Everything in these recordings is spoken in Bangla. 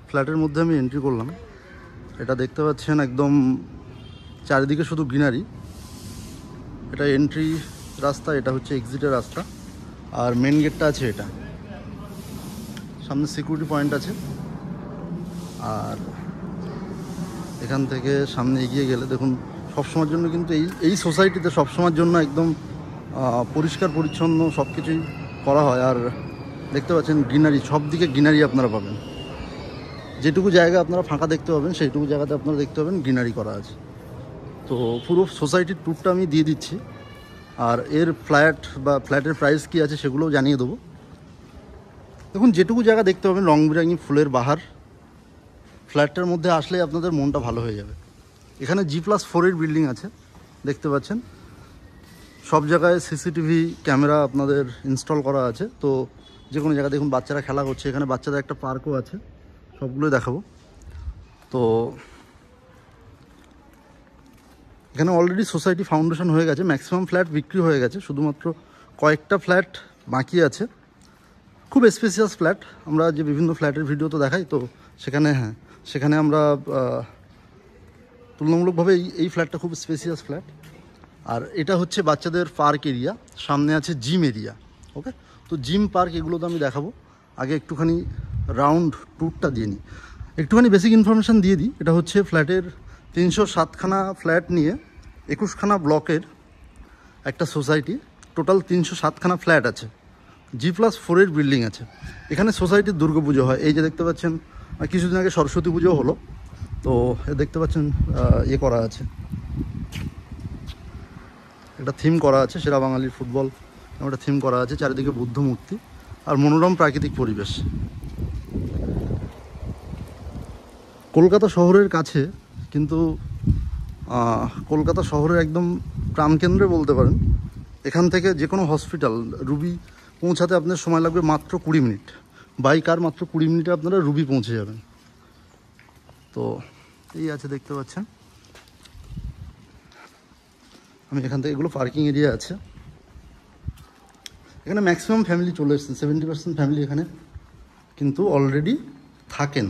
ফ্ল্যাটের মধ্যে আমি এন্ট্রি করলাম। এটা দেখতে পাচ্ছেন একদম চারিদিকে শুধু গ্রিনারি। এটা এন্ট্রি রাস্তা, এটা হচ্ছে এক্সিটের রাস্তা, আর মেন গেটটা আছে এটা। সামনে সিকিউরিটি পয়েন্ট আছে, আর এখান থেকে সামনে এগিয়ে গেলে দেখুন সবসময়ের জন্য কিন্তু এই সোসাইটিতে সবসময়ের জন্য একদম পরিষ্কার পরিচ্ছন্ন সব কিছুই করা হয়। আর দেখতে পাচ্ছেন গ্রিনারি, সব দিকে গ্রিনারি আপনারা পাবেন। যেটুকু জায়গা আপনারা ফাঁকা দেখতে পাবেন সেইটুকু জায়গাতে আপনারা দেখতে পাবেন গ্রিনারি করা আছে। তো পুরো সোসাইটির ট্যুরটা আমি দিয়ে দিচ্ছি, আর এর ফ্ল্যাটের প্রাইস কী আছে সেগুলোও জানিয়ে দেবো। দেখুন যেটুকু জায়গা দেখতে পাবেন রং বেরঙি ফুলের বাহার, ফ্ল্যাটটার মধ্যে আসলে আপনাদের মনটা ভালো হয়ে যাবে। এখানে G+4 বিল্ডিং আছে, দেখতে পাচ্ছেন সব জায়গায় সিসিটিভি ক্যামেরা আপনাদের ইনস্টল করা আছে। তো যে কোনো জায়গায় দেখুন বাচ্চারা খেলা করছে, এখানে বাচ্চাদের একটা পার্কও আছে, সবগুলোই দেখাবো। তো এখানে অলরেডি সোসাইটি ফাউন্ডেশন হয়ে গেছে, ম্যাক্সিমাম ফ্ল্যাট বিক্রি হয়ে গেছে, শুধুমাত্র কয়েকটা ফ্ল্যাট বাকি আছে। খুব স্পেসিয়াস ফ্ল্যাট, আমরা যে বিভিন্ন ফ্ল্যাটের ভিডিও তো দেখাই, তো সেখানে আমরা তুলনামূলকভাবে এই ফ্ল্যাটটা খুব স্পেসিয়াস ফ্ল্যাট। আর এটা হচ্ছে বাচ্চাদের পার্ক এরিয়া, সামনে আছে জিম এরিয়া। ওকে, তো জিম পার্ক এগুলো তো আমি দেখাবো। আগে একটুখানি রাউন্ড ট্যুরটা দিয়ে নিই, একটুখানি বেসিক ইনফরমেশান দিয়ে দিই। এটা হচ্ছে ফ্ল্যাটের 307খানা ফ্ল্যাট নিয়ে 21খানা ব্লকের একটা সোসাইটি। টোটাল 307খানা ফ্ল্যাট আছে, G+4 বিল্ডিং আছে। এখানে সোসাইটির দুর্গাপুজো হয়। এই যে দেখতে পাচ্ছেন কিছুদিন আগে সরস্বতী পুজো হলো, তো দেখতে পাচ্ছেন করা আছে, একটা থিম করা আছে, সেরা বাঙালির ফুটবল একটা থিম করা আছে। চারিদিকে বুদ্ধ মূর্তি আর মনোরম প্রাকৃতিক পরিবেশ। কলকাতা শহরের কাছে, কিন্তু কলকাতা শহরের একদম প্রাণকেন্দ্রে বলতে পারেন। এখান থেকে যে কোনো হসপিটাল রুবি পৌঁছাতে আপনার সময় লাগবে মাত্র 20 মিনিট। বাই কার মাত্র 20 মিনিটে আপনারা রুবি পৌঁছে যাবেন। তো এই আছে দেখতে পাচ্ছেন, আমি এখান থেকে এগুলো পার্কিং এরিয়া আছে। এখানে ম্যাক্সিমাম ফ্যামিলি চলে এসেছে, 70% ফ্যামিলি এখানে কিন্তু অলরেডি থাকেন।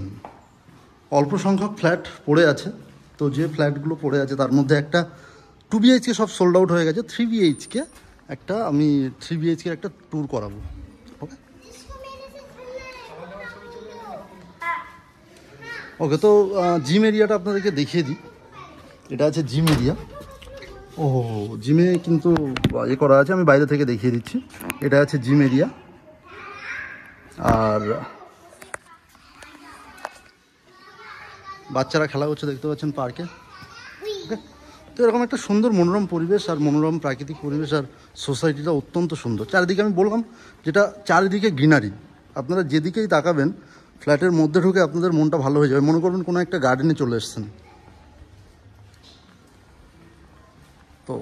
অল্প সংখ্যক ফ্ল্যাট পড়ে আছে, তো যে ফ্ল্যাটগুলো পড়ে আছে তার মধ্যে একটা 2 BHK সব সোল্ড আউট হয়ে গেছে। 3 BHK আমি 3 BHK একটা ট্যুর করাবো। ওকে ওকে, তো জিম এরিয়াটা আপনাদেরকে দেখিয়ে দিই। এটা আছে জিম এরিয়া। ও জিমে কিন্তু করা আছে, আমি বাইরে থেকে দেখিয়ে দিচ্ছি। এটা আছে জিম এরিয়া, আর বাচ্চারা খেলা করছে দেখতে পাচ্ছেন পার্কে। ওকে, তো এরকম একটা সুন্দর মনোরম পরিবেশ আর মনোরম প্রাকৃতিক পরিবেশ, আর সোসাইটিটা অত্যন্ত সুন্দর। চারিদিকে আমি বললাম যেটা চারিদিকে গ্রিনারি, আপনারা যেদিকেই তাকাবেন ফ্ল্যাটের মধ্যে ঢুকে আপনাদের মনটা ভালো হয়ে যাবে, মনে করবেন কোনো একটা গার্ডেনে চলে এসছেন। তো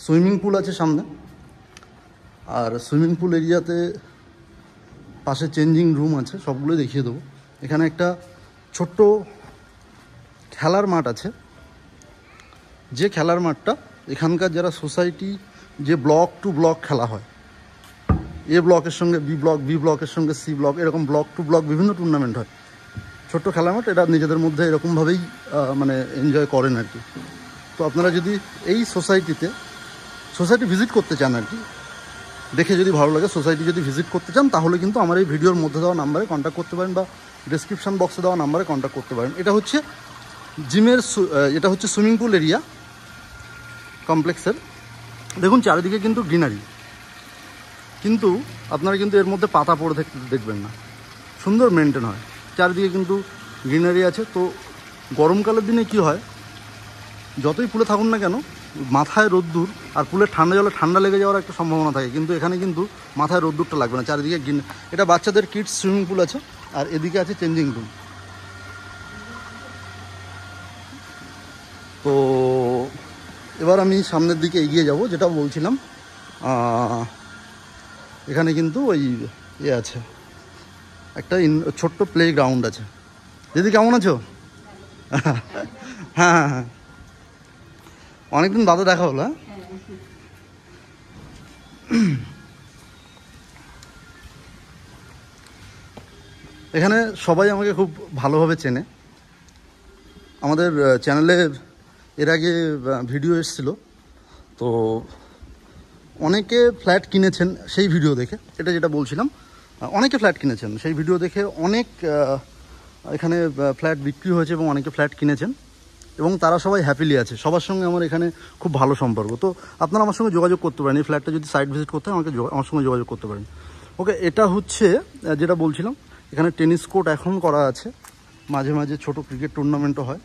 সুইমিং পুল আছে সামনে, আর সুইমিং পুল এরিয়াতে পাশে চেঞ্জিং রুম আছে, সবগুলো দেখিয়ে দেবো। এখানে একটা ছোট্ট খেলার মাঠ আছে, যে খেলার মাঠটা এখানকার যারা সোসাইটি, যে ব্লক টু ব্লক খেলা হয়, এ ব্লকের সঙ্গে বি ব্লক, বি ব্লকের সঙ্গে সি ব্লক, এরকম ব্লক টু ব্লক বিভিন্ন টুর্নামেন্ট হয়। ছোট্ট খেলার মাঠ, এটা নিজেদের মধ্যে এরকমভাবেই মানে এনজয় করেন আর কি। তো আপনারা যদি এই সোসাইটি ভিজিট করতে চান আর কি, দেখে যদি ভালো লাগে, সোসাইটি যদি ভিজিট করতে চান, তাহলে কিন্তু আমার এই ভিডিওর মধ্যে দেওয়া নাম্বারে কন্ট্যাক্ট করতে পারেন, বা ডেসক্রিপশান বক্সে দেওয়া নাম্বারে কন্ট্যাক্ট করতে পারেন। এটা হচ্ছে এটা হচ্ছে সুইমিং পুল এরিয়া কমপ্লেক্সের। দেখুন চারিদিকে কিন্তু গ্রিনারি, কিন্তু আপনারা কিন্তু এর মধ্যে পাতা পড়ে দেখবেন না, সুন্দর মেনটেন হয়। চারিদিকে কিন্তু গ্রিনারি আছে। তো গরমকালের দিনে কি হয়, যতই পুলে থাকুন না কেন মাথায় রোদ্দুর, আর পুলের ঠান্ডা জলে ঠান্ডা লেগে যাওয়ার একটা সম্ভাবনা থাকে, কিন্তু এখানে কিন্তু মাথায় রোদ্দুরটা লাগবে না। চারিদিকে এটা বাচ্চাদের কিডস সুইমিং পুল আছে, আর এদিকে আছে চেঞ্জিং রুম। তো এবার আমি সামনের দিকে এগিয়ে যাব, যেটা বলছিলাম এখানে কিন্তু ওই আছে একটা ছোট্ট প্লে গ্রাউন্ড আছে। দিদি কেমন আছো? হ্যাঁ হ্যাঁ হ্যাঁ, অনেকদিন বাদে দেখা হলো। হ্যাঁ, এখানে সবাই আমাকে খুব ভালোভাবে চেনে। আমাদের চ্যানেলে এর আগে ভিডিও এসেছিলো, তো অনেকে ফ্ল্যাট কিনেছেন সেই ভিডিও দেখে, এটা যেটা বলছিলাম, অনেকে ফ্ল্যাট কিনেছেন সেই ভিডিও দেখে, অনেক এখানে ফ্ল্যাট বিক্রি হয়েছে এবং অনেকে ফ্ল্যাট কিনেছেন এবং তারা সবাই হ্যাপিলি আছে। সবার সঙ্গে আমার এখানে খুব ভালো সম্পর্ক। তো আপনারা আমার সঙ্গে যোগাযোগ করতে পারেন, এই ফ্ল্যাটটা যদি সাইট ভিজিট করতে হয় আমার সঙ্গে যোগাযোগ করতে পারেন। ওকে, এটা হচ্ছে যেটা বলছিলাম, এখানে টেনিস কোর্ট এখন করা আছে, মাঝে মাঝে ছোট ক্রিকেট টুর্নামেন্টও হয়।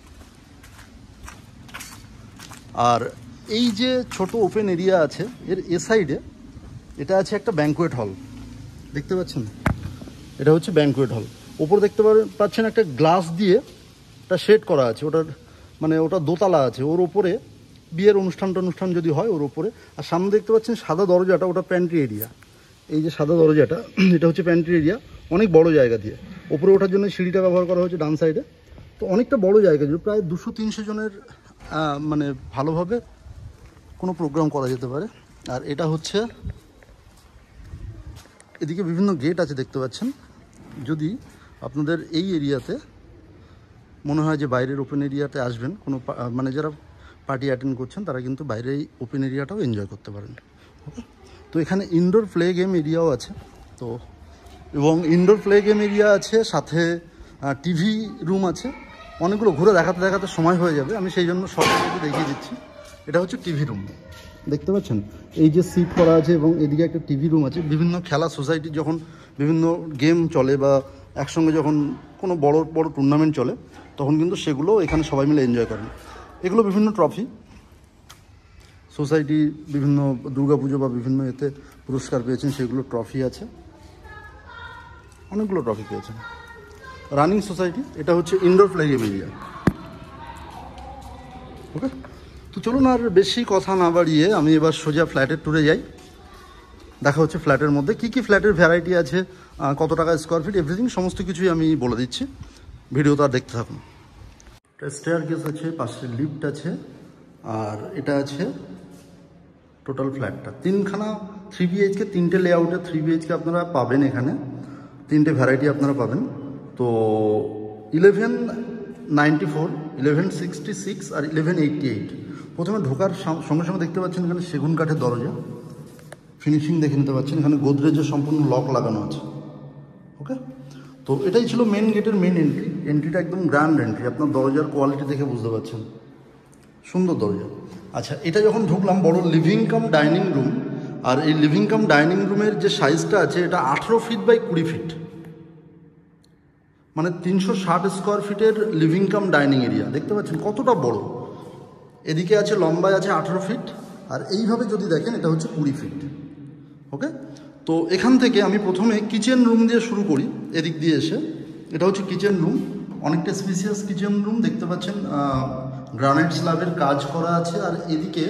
আর এই যে ছোট ওপেন এরিয়া আছে এর এ সাইডে এটা আছে একটা ব্যাঙ্কোয়েট হল, দেখতে পাচ্ছেন? এটা হচ্ছে ব্যাঙ্কোয়েট হল। ওপর দেখতে পাচ্ছেন একটা গ্লাস দিয়ে একটা শেড করা আছে, ওটার মানে ওটা দোতলা আছে, ওর ওপরে বিয়ের অনুষ্ঠান যদি হয় ওর ওপরে। আর সামনে দেখতে পাচ্ছেন সাদা দরজাটা, ওটা প্যান্ট্রি এরিয়া। এই যে সাদা দরজাটা, এটা হচ্ছে প্যান্ট্রি এরিয়া, অনেক বড় জায়গা দিয়ে। ওপরে ওঠার জন্য সিঁড়িটা ব্যবহার করা হয়েছে ডান সাইডে। তো অনেকটা বড় জায়গা দিয়ে প্রায় 200-300 জনের মানে ভালোভাবে কোনো প্রোগ্রাম করা যেতে পারে। আর এটা হচ্ছে এদিকে বিভিন্ন গেট আছে দেখতে পাচ্ছেন। যদি আপনাদের এই এরিয়াতে মনে হয় যে বাইরের ওপেন এরিয়াতে আসবেন, কোনো মানে যারা পার্টি অ্যাটেন্ড করছেন তারা কিন্তু বাইরে এই ওপেন এরিয়াটাও এনজয় করতে পারেন। ওকে, তো এখানে ইনডোর প্লে গেম এরিয়াও আছে, তো এবং ইনডোর প্লে গেম এরিয়া আছে, সাথে টিভি রুম আছে। অনেকগুলো ঘুরে দেখাতে সময় হয়ে যাবে, আমি সেই জন্য সব দেখিয়ে দিচ্ছি। এটা হচ্ছে টিভি রুম, দেখতে পাচ্ছেন? এই যে সিট করা আছে এবং এদিকে একটা টিভি রুম আছে। বিভিন্ন খেলা সোসাইটির যখন বিভিন্ন গেম চলে বা একসঙ্গে যখন কোনো বড় বড় টুর্নামেন্ট চলে তখন কিন্তু সেগুলো এখানে সবাই মিলে এনজয় করেন। এগুলো বিভিন্ন ট্রফি, সোসাইটি বিভিন্ন দুর্গাপুজো বা বিভিন্ন এতে পুরস্কার পেয়েছেন, সেগুলো ট্রফি আছে, অনেকগুলো ট্রফি পেয়েছেন। রানিং সোসাইটি, এটা হচ্ছে ইনডোর প্লে গেম এরিয়া। ওকে, তো চলুন আর বেশি কথা না বাড়িয়ে আমি এবার সোজা ফ্ল্যাটের ট্যুরে যাই। দেখা হচ্ছে ফ্ল্যাটের মধ্যে কী কী ফ্ল্যাটের ভ্যারাইটি আছে, কত টাকা স্কোয়ার ফিট, এভরিথিং সমস্ত কিছুই আমি বলে দিচ্ছি, ভিডিওটা দেখতে থাকুন। স্টেয়ার কেস আছে, পাশে লিফট আছে, আর এটা আছে টোটাল ফ্ল্যাটটা। 3খানা 3 BHK, 3টে লেআউটে 3 BHK আপনারা পাবেন এখানে, 3টে ভ্যারাইটি আপনারা পাবেন। তো 1194, 1166 আর 1188। প্রথমে ঢোকার সঙ্গে সঙ্গে দেখতে পাচ্ছেন এখানে সেগুন কাঠের দরজা, ফিনিশিং দেখে নিতে পাচ্ছেন। এখানে গোদরেজের সম্পূর্ণ লক লাগানো আছে। ওকে, তো এটাই ছিল মেন গেটের মেন এন্ট্রি। এন্ট্রিটা একদম গ্র্যান্ড এন্ট্রি, আপনার দরজার কোয়ালিটি দেখে বুঝতে পারছেন, সুন্দর দরজা। আচ্ছা, এটা যখন ঢুকলাম, বড় লিভিং কাম ডাইনিং রুম। আর এই লিভিং কাম ডাইনিং রুমের যে সাইজটা আছে এটা 18 ফিট বাই 20 ফিট, মানে 360 স্কোয়ার ফিটের লিভিং কাম ডাইনিং এরিয়া। দেখতে পাচ্ছেন কতটা বড়। এদিকে আছে লম্বায় আছে 18 ফিট, আর এইভাবে যদি দেখেন এটা হচ্ছে 20 ফিট। ওকে, তো এখান থেকে আমি প্রথমে কিচেন রুম দিয়ে শুরু করি। এদিক দিয়ে এসে এটা হচ্ছে কিচেন রুম, অনেকটা স্পেসিয়াস কিচেন রুম। দেখতে পাচ্ছেন গ্রানাইট স্ল্যাবের কাজ করা আছে, আর এদিকে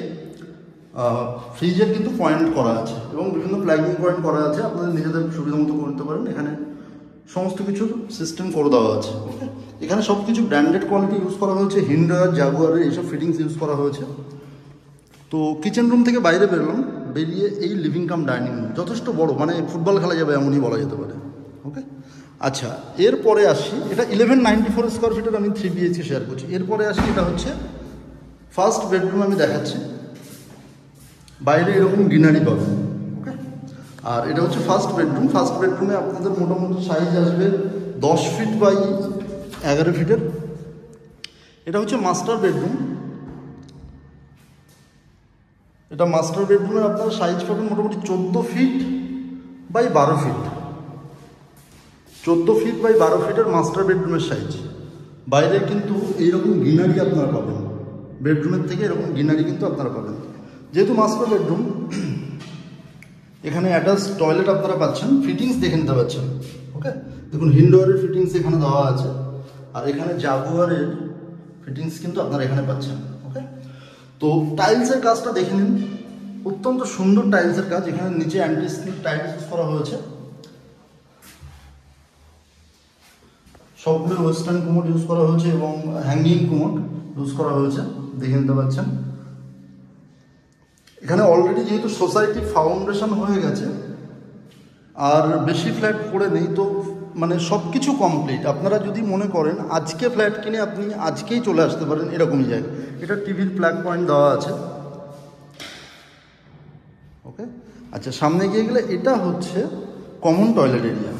ফ্রিজের কিন্তু পয়েন্ট করা আছে এবং বিভিন্ন প্লাগিং পয়েন্ট করা আছে, আপনাদের নিজেদের সুবিধা মতো করতে পারেন। এখানে সমস্ত কিছুর সিস্টেম করে দেওয়া আছে। ওকে, এখানে সব কিছু ব্র্যান্ডেড কোয়ালিটি ইউজ করা হয়েছে, হিন্ডার, জাগুয়ারের এইসব ফিটিংস ইউজ করা হয়েছে। তো কিচেন রুম থেকে বাইরে বেরোলাম, বেরিয়ে এই লিভিং কাম ডাইনিং রুম যথেষ্ট বড়, মানে ফুটবল খেলা যাবে এমনই বলা যেতে পারে। ওকে, আচ্ছা, এরপরে আসি, এটা 1194 স্কোয়ার ফিটের আমি 3 BHK শেয়ার করছি। এরপরে আসি, এটা হচ্ছে ফার্স্ট বেডরুম, আমি দেখাচ্ছি। বাইরে এরকম গ্রিনারি পাবেন। ওকে, আর এটা হচ্ছে ফার্স্ট বেডরুম। ফার্স্ট বেডরুমে আপনাদের মোটামুটি সাইজ আসবে 10 ফিট বাই 11 ফিটের। এটা হচ্ছে মাস্টার বেডরুম। এটা মাস্টার বেডরুমের আপনারা সাইজ পাবেন মোটামুটি 14 feet by 12 feet. 14 feet by 12 ফিটের মাস্টার বেডরুমের সাইজ। বাইরে কিন্তু এইরকম গ্রিনারি আপনারা পাবেন, বেডরুমের থেকে এরকম গ্রিনারি কিন্তু আপনারা পাবেন। যেহেতু মাস্টার বেডরুম, এখানে অ্যাটাচ টয়লেট আপনারা পাচ্ছেন। ফিটিংস দেখে নিতে পাচ্ছেন। ওকে, দেখুন হিন্ডোয়ারের ফিটিংস এখানে দেওয়া আছে, আর এখানে জাগুয়ারের ফিটিংস কিন্তু আপনারা এখানে পাচ্ছেন। ওকে, তো টাইলসের কাজটা দেখে নিন, অত্যন্ত সুন্দর টাইলসের কাজ। এখানে নিচে অ্যান্টি স্লিপ টাইলস ইউজ করা হয়েছে, সবগুলো ওয়েস্টার্ন কুমোড ইউজ করা হয়েছে এবং হ্যাঙ্গিং কুমোড ইউজ করা হয়েছে, দেখে নিতে পাচ্ছেন। এখানে অলরেডি যেহেতু সোসাইটি ফাউন্ডেশন হয়ে গেছে আর বেশি ফ্ল্যাট পড়ে নেই, তো মানে সব কিছু কমপ্লিট। আপনারা যদি মনে করেন আজকে ফ্ল্যাট কিনে আপনি আজকেই চলে আসতে পারেন, এরকমই জায়গা। এটা টিভির প্লাগ পয়েন্ট দেওয়া আছে। ওকে, আচ্ছা সামনে গিয়ে গেলে এটা হচ্ছে কমন টয়লেট এরিয়া।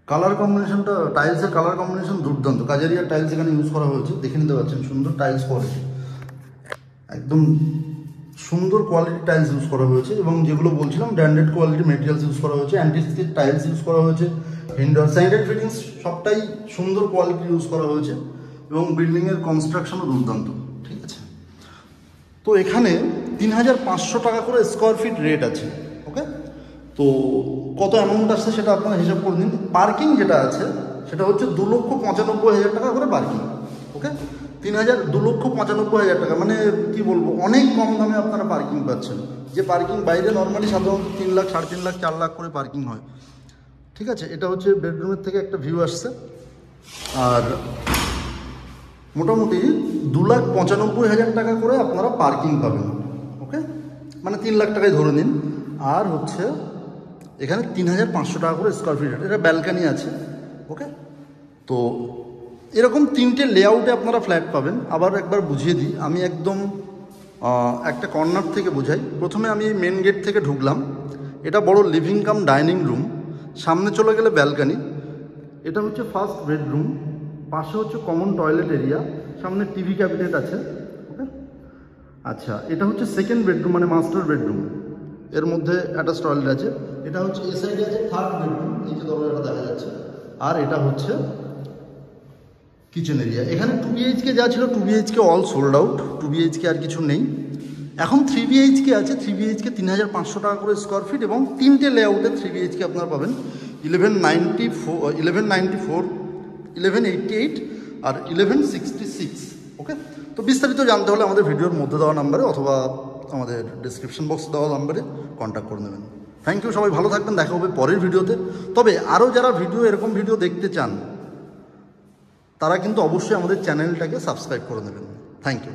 কালার কম্বিনেশনটা, টাইলসের কালার কম্বিনেশন দুর্দান্ত। কাজেরিয়ার টাইলস এখানে ইউজ করা হয়েছে, দেখে নিতে পারছেন সুন্দর টাইলস কোয়ালিটি, একদম সুন্দর কোয়ালিটির টাইলস ইউজ করা হয়েছে। এবং যেগুলো বলছিলাম ব্র্যান্ডেড কোয়ালিটি মেটেরিয়ালস ইউজ করা হয়েছে, অ্যান্টিস্কিড টাইলস ইউজ করা হয়েছে, ইনডোর স্যানিটারি ফিটিংস সবটাই সুন্দর কোয়ালিটি ইউজ করা হয়েছে। এবং বিল্ডিংয়ের কনস্ট্রাকশনও দুর্দান্ত, ঠিক আছে। তো এখানে ৩,৫০০ টাকা করে স্কোয়ার ফিট রেট আছে। ওকে, তো কত অ্যামাউন্ট আসছে সেটা আপনারা হিসাব করে নিন। পার্কিং যেটা আছে সেটা হচ্ছে 2,95,000 টাকা করে পার্কিং। ওকে, 2,95,000 টাকা, মানে কি বলবো, অনেক কম দামে আপনারা পার্কিং পাচ্ছেন। যে পার্কিং বাইরে নর্মালি সাধারণত 3 লাখ, 3.5 লাখ, 4 লাখ করে পার্কিং হয়, ঠিক আছে। এটা হচ্ছে বেডরুমের থেকে একটা ভিউ আসছে। আর মোটামুটি 2,95,000 টাকা করে আপনারা পার্কিং পাবেন। ওকে, মানে 3 লাখ টাকায় ধরে নিন। আর হচ্ছে এখানে 3,500 টাকা করে স্কোয়ার ফিট, এটা ব্যালকানি আছে। ওকে, তো এরকম 3টে লেআউটে আপনারা ফ্ল্যাট পাবেন। আবার একবার বুঝিয়ে দিই, আমি একদম একটা কর্নার থেকে বোঝাই। প্রথমে আমি মেন গেট থেকে ঢুকলাম, এটা বড় লিভিং কাম ডাইনিং রুম, সামনে চলে গেলে ব্যালকানি, এটা হচ্ছে ফার্স্ট বেডরুম, পাশে হচ্ছে কমন টয়লেট এরিয়া, সামনে টিভি ক্যাবিনেট আছে। ওকে, আচ্ছা এটা হচ্ছে সেকেন্ড বেডরুম, মানে মাস্টার বেডরুম, এর মধ্যে অ্যাটাচ টয়লেট আছে। এটা হচ্ছে এ সাইডে আছে থার্ড বেডরুম, এই যে দরজাটা দেখা যাচ্ছে। আর এটা হচ্ছে কিচেন এরিয়া। এখানে 2 BHK যা ছিল 2 BHK all sold out, 2 BHK আর কিছু নেই। এখন 3 BHK আছে। 3 BHK 3,500 টাকা করে স্কোয়ার ফিট, এবং 3টে লেআউটে 3 BHK আপনারা পাবেন। 1194, 1188 আর 1166। ওকে, তো বিস্তারিত জানতে হলে আমাদের ভিডিওর মধ্যে দেওয়া নাম্বারে অথবা আমাদের ডিসক্রিপশন বক্সে দেওয়া নাম্বারে কন্ট্যাক্ট করে নেবেন। থ্যাংক ইউ, সবাই ভালো থাকবেন, দেখা হবে পরের ভিডিওতে। তবে আরও যারা এরকম ভিডিও দেখতে চান তারা কিন্তু অবশ্যই আমাদের চ্যানেলটাকে সাবস্ক্রাইব করে নেবেন। Thank you.